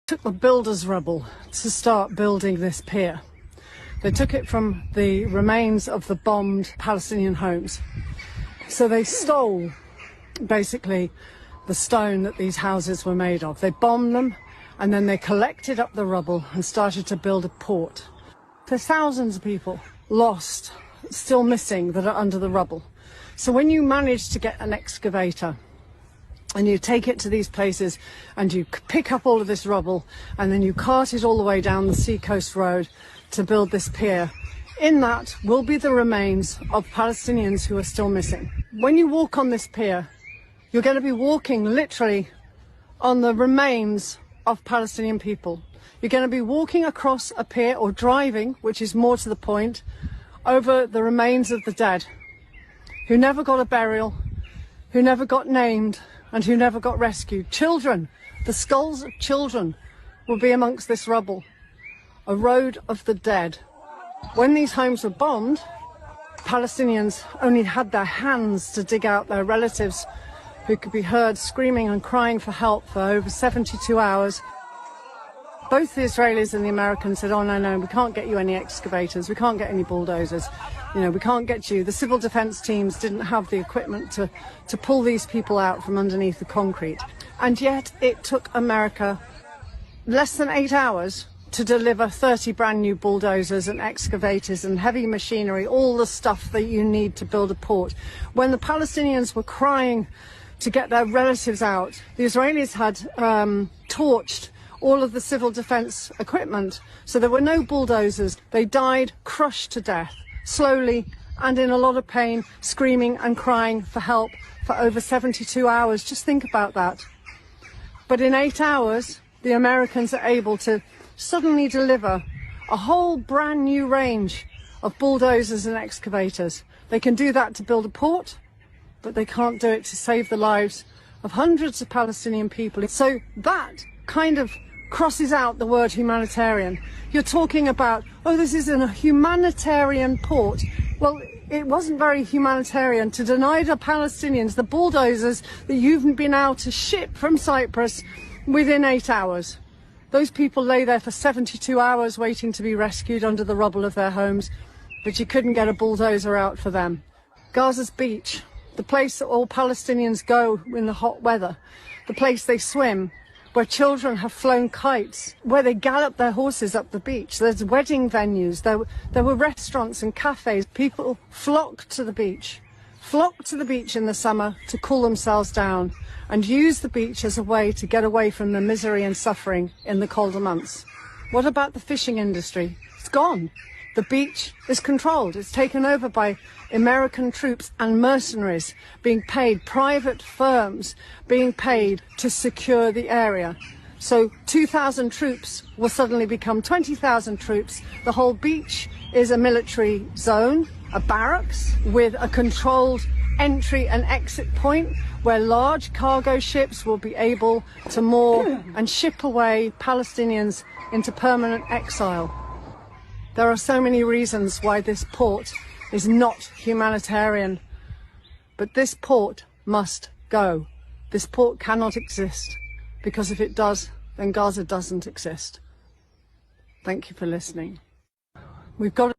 Took the builders' rubble to start building this pier. They took it from the remains of the bombed Palestinian homes. So they stole, basically, the stone that these houses were made of. They bombed them, and then they collected up the rubble and started to build a port. There's thousands of people lost, still missing, that are under the rubble. So when you manage to get an excavator and you take it to these places and you pick up all of this rubble and then you cart it all the way down the Seacoast Road to build this pier, in that will be the remains of Palestinians who are still missing. When you walk on this pier, you're going to be walking literally on the remains of Palestinian people. You're going to be walking across a pier, or driving, which is more to the point, over the remains of the dead, who never got a burial, who never got named, and who never got rescued. Children, the skulls of children will be amongst this rubble. A road of the dead. When these homes were bombed, Palestinians only had their hands to dig out their relatives, who could be heard screaming and crying for help for over 72 hours. Both the Israelis and the Americans said, oh, no, we can't get you any excavators, we can't get any bulldozers, we can't get you. The civil defense teams didn't have the equipment to pull these people out from underneath the concrete. And yet it took America less than 8 hours to deliver 30 brand new bulldozers and excavators and heavy machinery, all the stuff that you need to build a port. When the Palestinians were crying to get their relatives out, the Israelis had torched all of the civil defense equipment, so there were no bulldozers. They died crushed to death, slowly and in a lot of pain, screaming and crying for help for over 72 hours. Just think about that. But in 8 hours, the Americans are able to suddenly deliver a whole brand new range of bulldozers and excavators. They can do that to build a port, but they can't do it to save the lives of hundreds of Palestinian people. So that kind of crosses out the word humanitarian. You're talking about, oh, this is a humanitarian port. Well, it wasn't very humanitarian to deny the Palestinians the bulldozers that you've been able to ship from Cyprus within 8 hours. Those people lay there for 72 hours waiting to be rescued under the rubble of their homes, but you couldn't get a bulldozer out for them. Gaza's beach, the place that all Palestinians go in the hot weather, the place they swim, where children have flown kites, where they gallop their horses up the beach. There's wedding venues, there were restaurants and cafes. People flocked to the beach in the summer to cool themselves down and use the beach as a way to get away from the misery and suffering in the colder months. What about the fishing industry? It's gone. The beach is controlled. It's taken over by American troops and mercenaries being paid, private firms being paid to secure the area. So 2,000 troops will suddenly become 20,000 troops. The whole beach is a military zone, a barracks with a controlled entry and exit point where large cargo ships will be able to moor and ship away Palestinians into permanent exile. There are so many reasons why this port is not humanitarian, but this port must go. This port cannot exist, because if it does, then Gaza doesn't exist. Thank you for listening. We've got